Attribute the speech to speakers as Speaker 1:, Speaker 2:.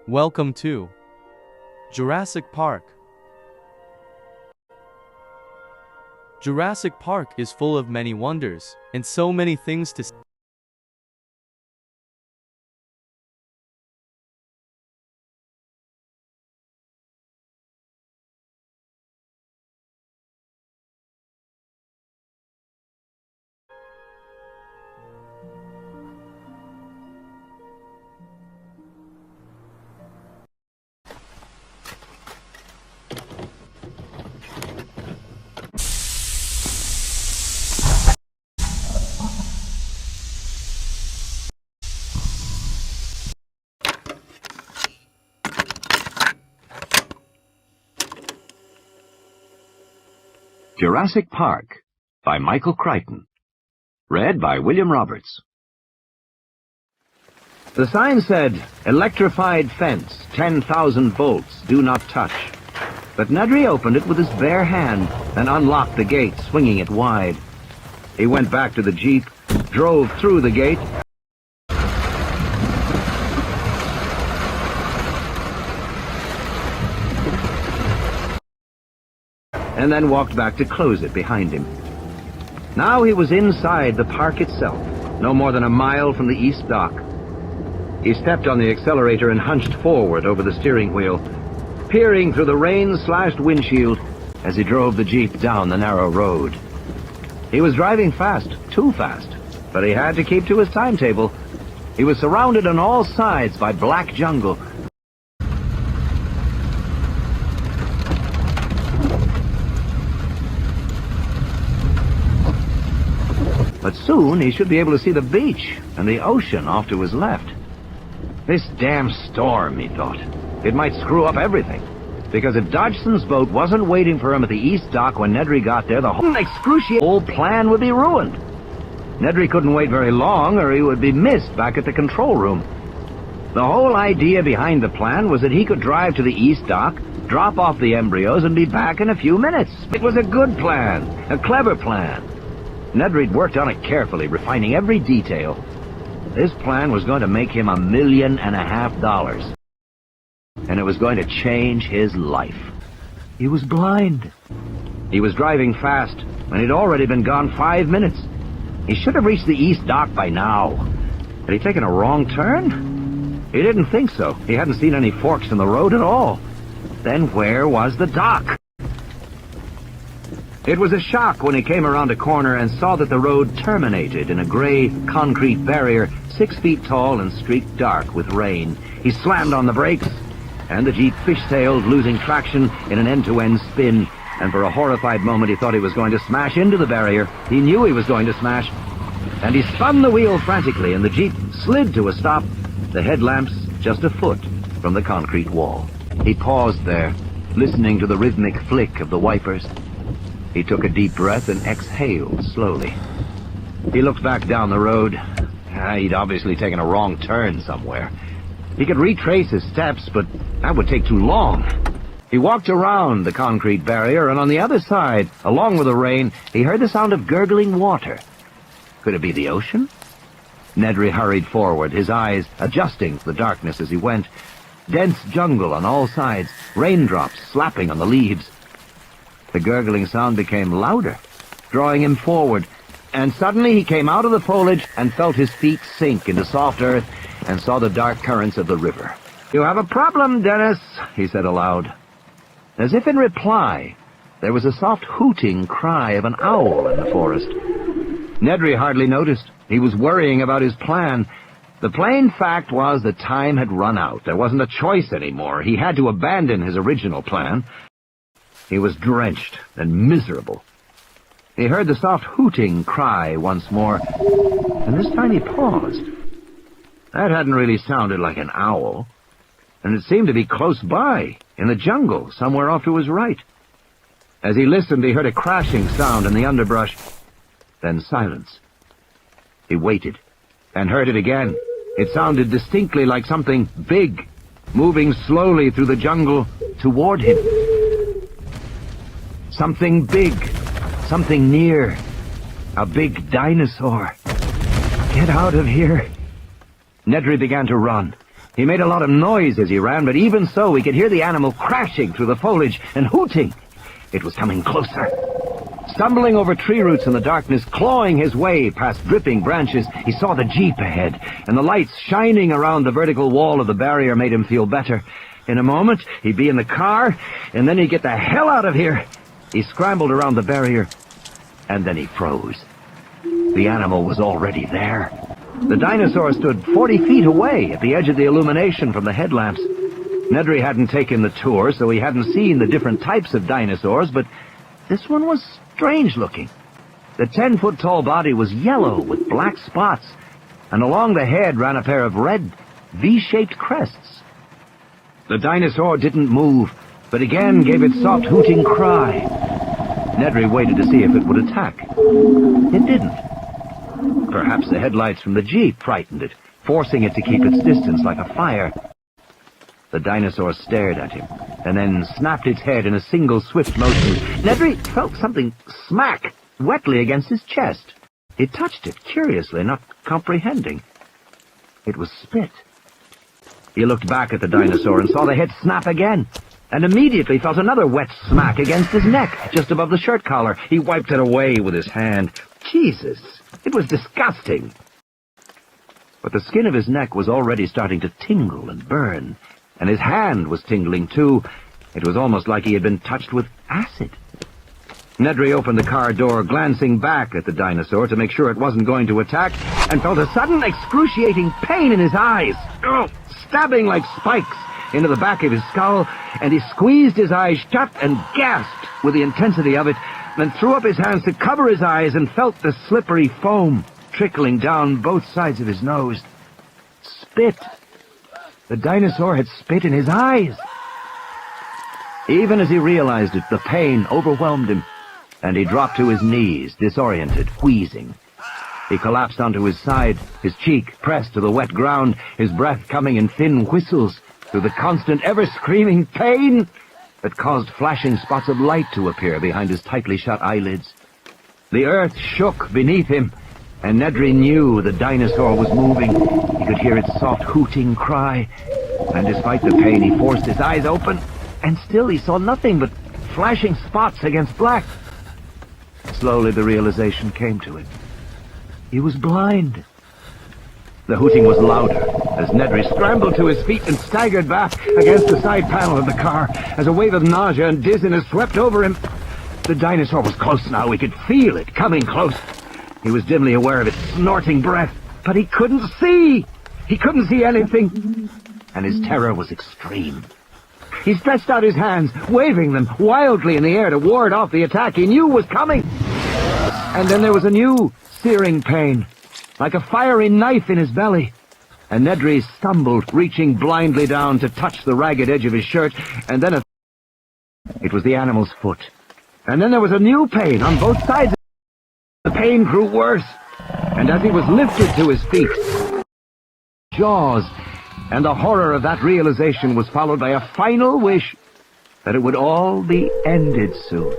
Speaker 1: Welcome to Jurassic Park. Jurassic Park is full of many wonders and so many things to see.
Speaker 2: Jurassic Park by Michael Crichton. Read by William Roberts. The sign said, "Electrified fence, 10,000 volts, do not touch." But Nedry opened it with his bare hand and unlocked the gate, swinging it wide. He went back to the Jeep, drove through the gate, and then walked back to close it behind him. Now he was inside the park itself, no more than a mile from the east dock. He stepped on the accelerator and hunched forward over the steering wheel, peering through the rain-slashed windshield as he drove the Jeep down the narrow road. He was driving fast, too fast, but he had to keep to his timetable. He was surrounded on all sides by black jungle. But soon he should be able to see the beach and the ocean off to his left. This damn storm, he thought. It might screw up everything. Because if Dodgson's boat wasn't waiting for him at the east dock when Nedry got there, the whole plan would be ruined. Nedry couldn't wait very long or he would be missed back at the control room. The whole idea behind the plan was that he could drive to the east dock, drop off the embryos, and be back in a few minutes. It was a good plan, a clever plan. Nedry'd worked on it carefully, refining every detail. This plan was going to make him $1.5 million, and it was going to change his life. He was blind. He was driving fast, and he'd already been gone 5 minutes. He should have reached the east dock by now. Had he taken a wrong turn? He didn't think so. He hadn't seen any forks in the road at all. Then where was the dock? It was a shock when he came around a corner and saw that the road terminated in a gray concrete barrier 6 feet tall and streaked dark with rain. He slammed on the brakes, and the Jeep fish-tailed, losing traction in an end-to-end spin, and for a horrified moment he thought he was going to smash into the barrier. He knew he was going to smash, and he spun the wheel frantically, and the Jeep slid to a stop, the headlamps just a foot from the concrete wall. He paused there, listening to the rhythmic flick of the wipers. He took a deep breath and exhaled slowly. He looked back down the road. He'd obviously taken a wrong turn somewhere. He could retrace his steps, but that would take too long. He walked around the concrete barrier, and on the other side, along with the rain, he heard the sound of gurgling water. Could it be the ocean? Nedry hurried forward, his eyes adjusting to the darkness as he went. Dense jungle on all sides, raindrops slapping on the leaves. The gurgling sound became louder, drawing him forward, and suddenly he came out of the foliage and felt his feet sink into soft earth and saw the dark currents of the river. "You have a problem, Dennis," he said aloud. As if in reply, there was a soft hooting cry of an owl in the forest. Nedry hardly noticed. He was worrying about his plan. The plain fact was that time had run out. There wasn't a choice anymore. He had to abandon his original plan. He was drenched and miserable. He heard the soft hooting cry once more, and this time he paused. That hadn't really sounded like an owl, and it seemed to be close by, in the jungle, somewhere off to his right. As he listened, he heard a crashing sound in the underbrush, then silence. He waited, and heard it again. It sounded distinctly like something big, moving slowly through the jungle toward him. Something big, something near, a big dinosaur. Get out of here. Nedry began to run. He made a lot of noise as he ran, but even so, he could hear the animal crashing through the foliage and hooting. It was coming closer. Stumbling over tree roots in the darkness, clawing his way past dripping branches, he saw the jeep ahead, and the lights shining around the vertical wall of the barrier made him feel better. In a moment, he'd be in the car, and then he'd get the hell out of here. He scrambled around the barrier, and then he froze. The animal was already there. The dinosaur stood 40 feet away at the edge of the illumination from the headlamps. Nedry hadn't taken the tour, so he hadn't seen the different types of dinosaurs, but this one was strange-looking. The 10-foot-tall body was yellow with black spots, and along the head ran a pair of red, V-shaped crests. The dinosaur didn't move, but again gave its soft hooting cry. Nedry waited to see if it would attack. It didn't. Perhaps the headlights from the jeep frightened it, forcing it to keep its distance like a fire. The dinosaur stared at him, and then snapped its head in a single swift motion. Nedry felt something smack wetly against his chest. He touched it curiously, not comprehending. It was spit. He looked back at the dinosaur and saw the head snap again, and immediately felt another wet smack against his neck, just above the shirt collar. He wiped it away with his hand. Jesus, it was disgusting. But the skin of his neck was already starting to tingle and burn, and his hand was tingling too. It was almost like he had been touched with acid. Nedry opened the car door, glancing back at the dinosaur to make sure it wasn't going to attack, and felt a sudden excruciating pain in his eyes. Ugh, stabbing like spikes into the back of his skull, and he squeezed his eyes shut and gasped with the intensity of it, then threw up his hands to cover his eyes and felt the slippery foam trickling down both sides of his nose. Spit. The dinosaur had spit in his eyes. Even as he realized it, the pain overwhelmed him, and he dropped to his knees, disoriented, wheezing. He collapsed onto his side, his cheek pressed to the wet ground, his breath coming in thin whistles through the constant, ever-screaming pain that caused flashing spots of light to appear behind his tightly shut eyelids. The earth shook beneath him, and Nedry knew the dinosaur was moving. He could hear its soft hooting cry, and despite the pain, he forced his eyes open, and still he saw nothing but flashing spots against black. Slowly the realization came to him. He was blind. The hooting was louder as Nedry scrambled to his feet and staggered back against the side panel of the car as a wave of nausea and dizziness swept over him. The dinosaur was close now. He could feel it coming close. He was dimly aware of its snorting breath, but he couldn't see. He couldn't see anything, and his terror was extreme. He stretched out his hands, waving them wildly in the air to ward off the attack he knew was coming. And then there was a new searing pain, like a fiery knife in his belly. And Nedry stumbled, reaching blindly down to touch the ragged edge of his shirt, and then it was the animal's foot. And then there was a new pain on both sides. The pain grew worse, and as he was lifted to his feet, jaws, and the horror of that realization was followed by a final wish that it would all be ended soon.